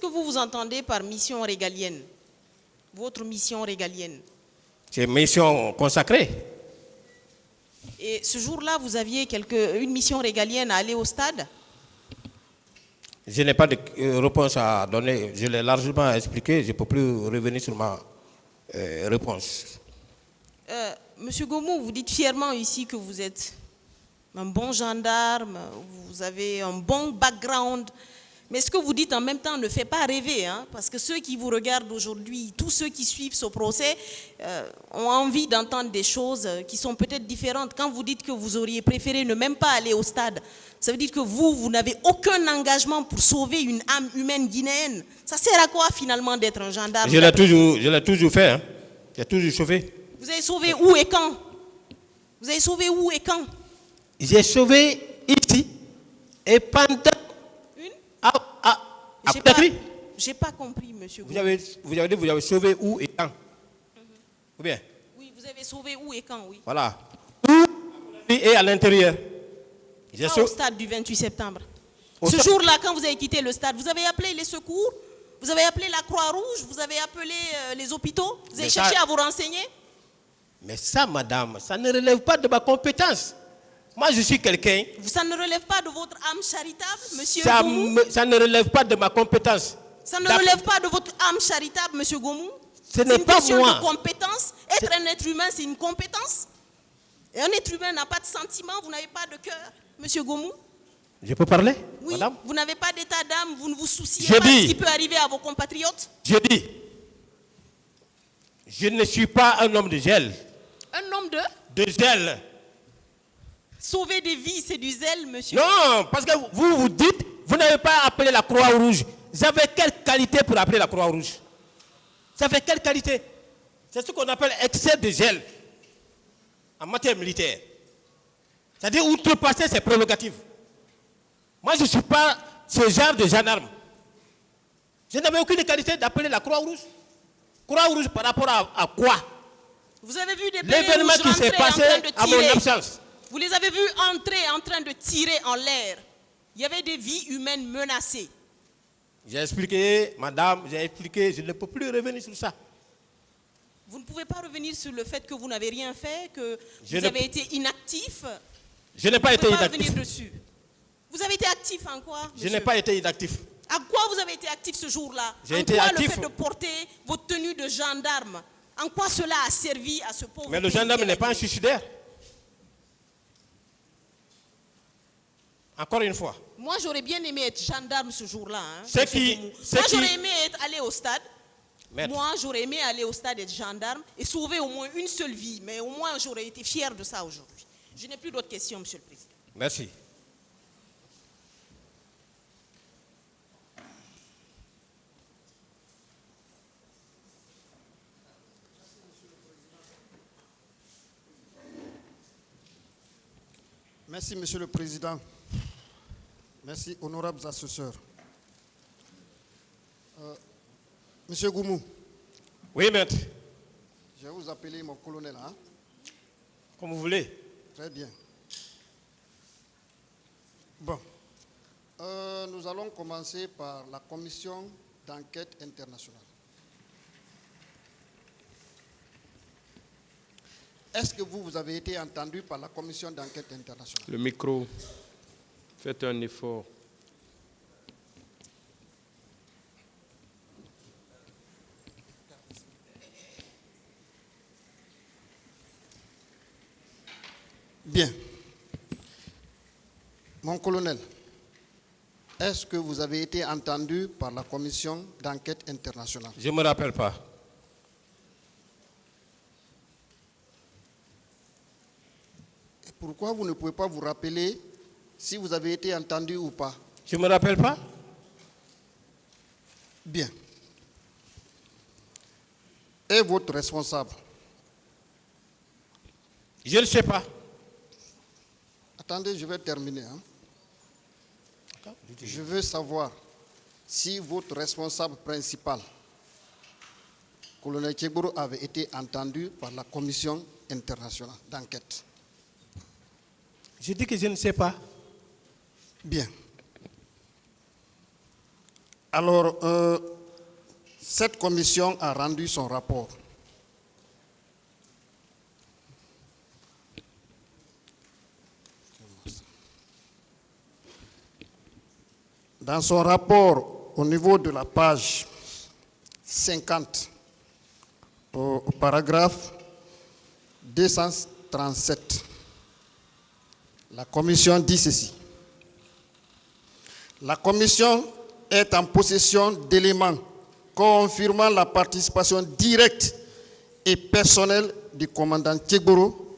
que vous vous entendez par mission régalienne? Votre mission régalienne? C'est une mission consacrée. Et ce jour-là, vous aviez une mission régalienne à aller au stade? Je n'ai pas de réponse à donner. Je l'ai largement expliqué. Je ne peux plus revenir sur ma réponse. Monsieur Gomu, vous dites fièrement ici que vous êtes un bon gendarme, vous avez un bon background. Mais ce que vous dites en même temps ne fait pas rêver, hein, parce que ceux qui vous regardent aujourd'hui, tous ceux qui suivent ce procès, ont envie d'entendre des choses qui sont peut-être différentes. Quand vous dites que vous auriez préféré ne même pas aller au stade, ça veut dire que vous n'avez aucun engagement pour sauver une âme humaine guinéenne. Ça sert à quoi finalement d'être un gendarme? Je l'ai toujours fait. Hein. J'ai toujours sauvé. Vous avez sauvé où et quand? Vous avez sauvé où et quand? J'ai sauvé ici et pendant... J'ai pas compris, monsieur. Vous avez dit vous avez sauvé où et quand? Ou bien? Oui, vous avez sauvé où et quand, oui. Voilà. Où et à l'intérieur. Au stade du 28 septembre. Ce jour-là, quand vous avez quitté le stade, vous avez appelé les secours, vous avez appelé la Croix-Rouge, vous avez appelé les hôpitaux, vous avez cherché à vous renseigner? Mais ça, madame, ça ne relève pas de ma compétence. Moi, je suis quelqu'un... Ça ne relève pas de votre âme charitable, monsieur Gomu? Ça ne relève pas de ma compétence. Ça ne relève pas de votre âme charitable, monsieur Gomu? Ce n'est pas moi. C'est une question de compétence. Être un être humain, c'est une compétence. Et un être humain n'a pas de sentiment, vous n'avez pas de cœur, monsieur Gomu? Je peux parler, oui, madame? Vous n'avez pas d'état d'âme, vous ne vous souciez pas de ce qui peut arriver à vos compatriotes? Je dis, je ne suis pas un homme de zèle. Un homme de? De zèle. Sauver des vies, c'est du zèle, monsieur? Non, parce que vous dites, vous n'avez pas appelé la Croix-Rouge. Vous avez quelle qualité pour appeler la Croix-Rouge? Ça fait quelle qualité? C'est ce qu'on appelle excès de zèle en matière militaire. C'est-à-dire outrepasser ses prérogatives. Moi, je ne suis pas ce genre de gendarme. Je n'avais aucune qualité d'appeler la Croix-Rouge. Croix-Rouge par rapport à quoi? Vous avez vu des l'événement qui s'est passé à mon absence. Vous les avez vus entrer en train de tirer en l'air. Il y avait des vies humaines menacées. J'ai expliqué, madame, j'ai expliqué, je ne peux plus revenir sur ça. Vous ne pouvez pas revenir sur le fait que vous n'avez rien fait, que vous avez été inactif. Je n'ai pas été inactif. Revenir dessus. Vous avez été actif en quoi, monsieur? Je n'ai pas été inactif. À quoi vous avez été actif ce jour-là? J'ai été actif. Le fait de porter votre tenue de gendarme, en quoi cela a servi à ce pauvre? Mais le gendarme n'est pas un suicidaire. Encore une fois. Moi, j'aurais bien aimé être gendarme ce jour-là. Hein, moi, j'aurais aimé aller au stade. Maître. Moi, j'aurais aimé aller au stade et être gendarme et sauver au moins une seule vie. Mais au moins, j'aurais été fier de ça aujourd'hui. Je n'ai plus d'autres questions, monsieur le Président. Merci. Merci, monsieur le Président. Merci, honorables assesseurs. Monsieur Goumou. Oui, maître. Je vais vous appeler mon colonel. Hein? Comme vous voulez. Très bien. Bon. Nous allons commencer par la commission d'enquête internationale. Est-ce que vous avez été entendu par la commission d'enquête internationale? Le micro. Faites un effort. Bien. Mon colonel, est-ce que vous avez été entendu par la commission d'enquête internationale? Je ne me rappelle pas. Et pourquoi vous ne pouvez pas vous rappeler si vous avez été entendu ou pas? Je ne me rappelle pas. Bien. Et votre responsable? Je ne sais pas. Attendez, je vais terminer. Hein. Je veux savoir si votre responsable principal, colonel Tchegbourou, avait été entendu par la commission internationale d'enquête. Je dis que je ne sais pas. Bien. Alors, cette commission a rendu son rapport. Dans son rapport, au niveau de la page 50, au paragraphe 237, la commission dit ceci. La commission est en possession d'éléments confirmant la participation directe et personnelle du commandant Tchegboro,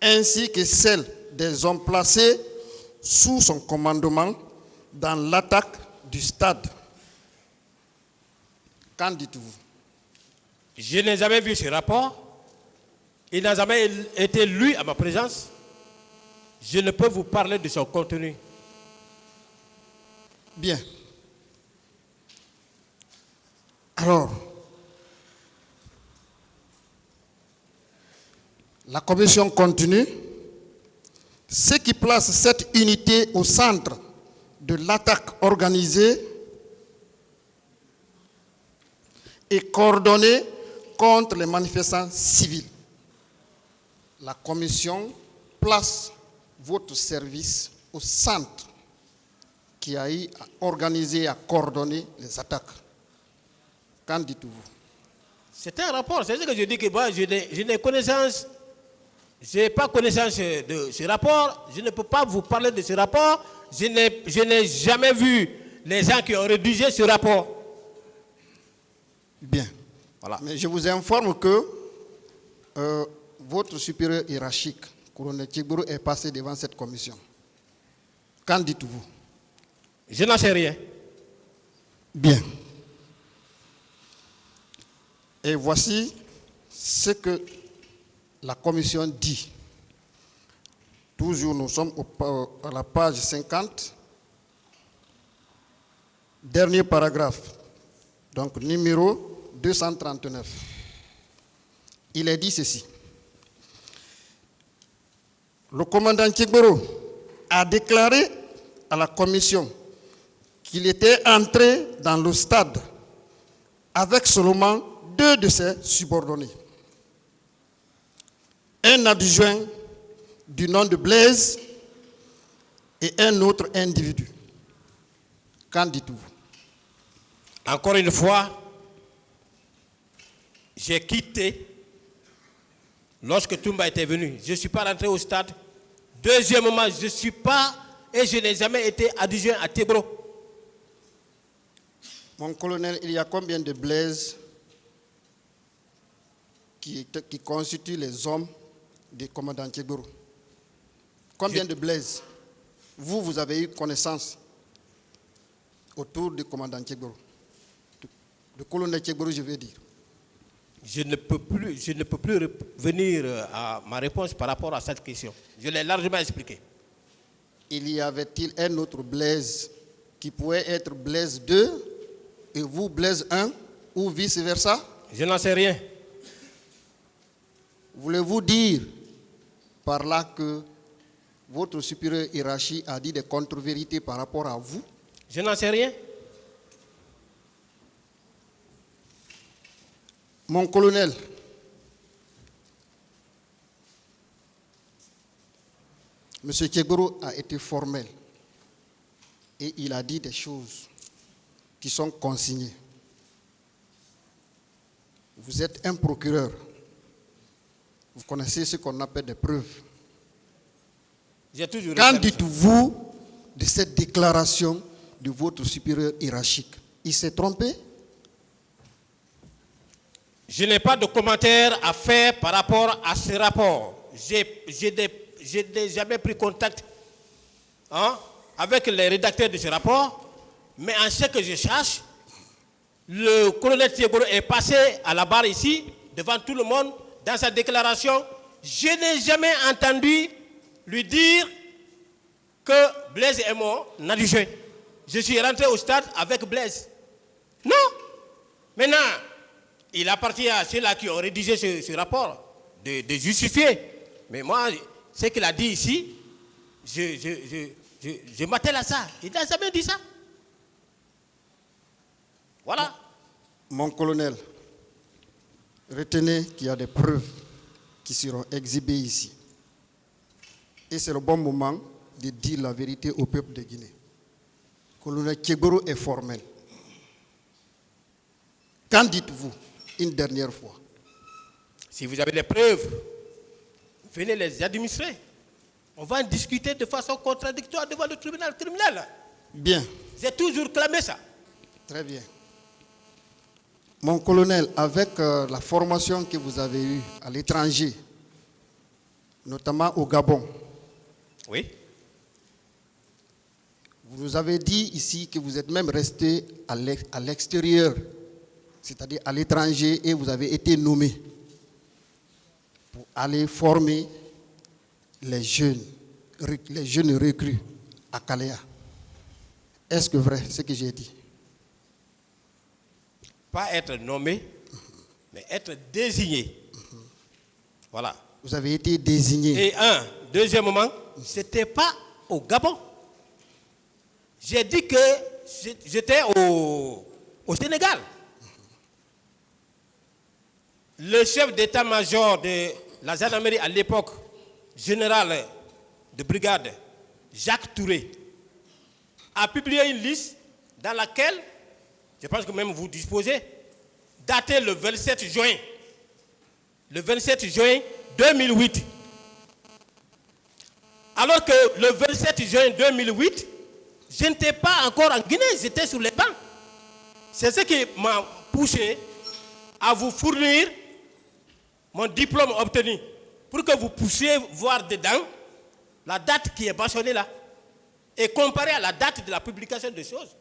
ainsi que celle des hommes placés sous son commandement dans l'attaque du stade. Qu'en dites-vous? Je n'ai jamais vu ce rapport. Il n'a jamais été lu à ma présence. Je ne peux vous parler de son contenu. Bien. Alors, la commission continue. Ce qui place cette unité au centre de l'attaque organisée et coordonnée contre les manifestants civils. La commission place votre service au centre qui a eu à organiser et à coordonner les attaques. Qu'en dites-vous? C'est un rapport. C'est ce que je dis que moi, je n'ai connaissance. Je n'ai pas connaissance de ce rapport. Je ne peux pas vous parler de ce rapport. Je n'ai jamais vu les gens qui ont rédigé ce rapport. Bien. Voilà. Mais je vous informe que votre supérieur hiérarchique, colonel Tchegboro, est passé devant cette commission. Qu'en dites-vous? Je n'en sais rien. Bien. Et voici ce que la commission dit. Toujours, nous sommes à la page 50, dernier paragraphe, donc numéro 239. Il est dit ceci. Le commandant Tchegboro a déclaré à la commission qu'il était entré dans le stade avec seulement 2 de ses subordonnés. Un adjoint du nom de Blaise et un autre individu. Qu'en dites-vous? Encore une fois, j'ai quitté lorsque Toumba était venu. Je ne suis pas rentré au stade. Deuxièmement, je ne suis pas et je n'ai jamais été adjoint à Tchegboro. Mon colonel, il y a combien de Blaise qui constituent les hommes du commandant Tchegboro? Combien de Blaise vous avez eu connaissance autour du commandant Tchegboro? Le colonel Tchegboro, je veux dire. Je ne peux plus revenir à ma réponse par rapport à cette question. Je l'ai largement expliqué. Il y avait-il un autre Blaise qui pouvait être Blaise 2 et vous Blaise 1 ou vice-versa? Je n'en sais rien. Voulez-vous dire par là que votre supérieur hiérarchie a dit des contre-vérités par rapport à vous? Je n'en sais rien. Mon colonel, M. Tchegboro a été formel et il a dit des choses qui sont consignées. Vous êtes un procureur. Vous connaissez ce qu'on appelle des preuves. Qu'en dites-vous de cette déclaration de votre supérieur hiérarchique? Il s'est trompé? Je n'ai pas de commentaire à faire par rapport à ce rapport. Je n'ai jamais pris contact avec les rédacteurs de ce rapport, mais en ce que je cherche, le colonel Tchegboro est passé à la barre ici, devant tout le monde, dans sa déclaration. Je n'ai jamais entendu lui dire que Blaise est mon adjoint. Je suis rentré au stade avec Blaise. Non. Maintenant, il appartient à ceux-là qui ont rédigé ce rapport de justifier. Mais moi, ce qu'il a dit ici, je m'attelle à ça. Il n'a jamais dit ça. Voilà. Mon colonel, retenez qu'il y a des preuves qui seront exhibées ici. Et c'est le bon moment de dire la vérité au peuple de Guinée. Colonel Tchegboro est formel. Qu'en dites-vous une dernière fois? Si vous avez des preuves, venez les administrer. On va en discuter de façon contradictoire devant le tribunal criminel. Bien. J'ai toujours clamé ça. Très bien. Mon colonel, avec la formation que vous avez eue à l'étranger, notamment au Gabon, Oui. vous nous avez dit ici que vous êtes même resté à l'extérieur, c'est-à-dire à l'étranger, et vous avez été nommé pour aller former les jeunes recrues à Kalea. Est-ce que vrai ce que j'ai dit? Pas être nommé, mais être désigné. Voilà. Vous avez été désigné. Et deuxièmement, ce n'était pas au Gabon. J'ai dit que j'étais au Sénégal. Le chef d'état-major de la gendarmerie à l'époque, général de brigade, Jacques Touré, a publié une liste dans laquelle, je pense que même vous disposez, datée le 27 juin. Le 27 juin 2008. Alors que le 27 juin 2008, je n'étais pas encore en Guinée, j'étais sur les bancs. C'est ce qui m'a poussé à vous fournir mon diplôme obtenu pour que vous puissiez voir dedans la date qui est mentionnée là et comparer à la date de la publication des choses.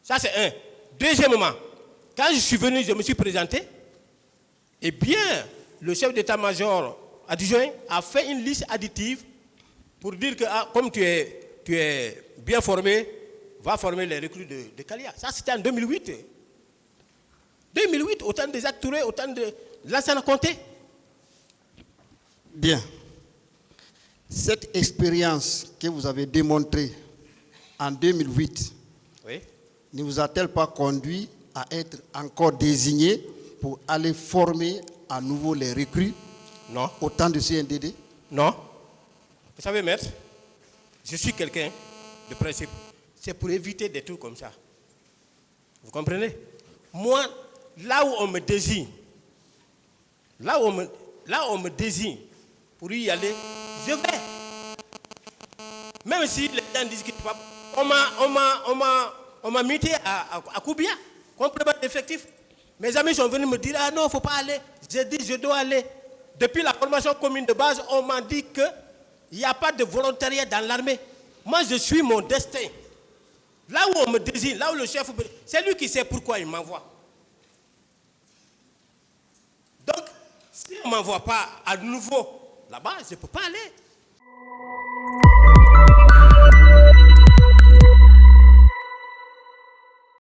Ça, c'est un. Deuxièmement, quand je suis venu, je me suis présenté, eh bien, le chef d'état-major adjoint a fait une liste additive pour dire que, comme tu es bien formé, va former les recrues de Kalea. Ça, c'était en 2008. 2008, autant des actes Touré, autant de Lansana Conté. Bien. Cette expérience que vous avez démontrée en 2008 Oui. ne vous a-t-elle pas conduit à être encore désigné pour aller former à nouveau les recrues Non. au temps de CNDD? Non. Vous savez, maître, je suis quelqu'un de principe. C'est pour éviter des trucs comme ça. Vous comprenez? Moi, là où on me désigne, là où on me désigne pour y aller, je vais. Même si les gens disent que on m'a muté à Koubia, complément d'effectif. Mes amis sont venus me dire, ah non, il ne faut pas aller. J'ai dit, je dois aller. Depuis la formation commune de base, on m'a dit qu'il n'y a pas de volontariat dans l'armée. Moi, je suis mon destin. Là où on me désigne, là où le chef, c'est lui qui sait pourquoi il m'envoie. Donc, si on ne m'envoie pas à nouveau là-bas, je ne peux pas aller.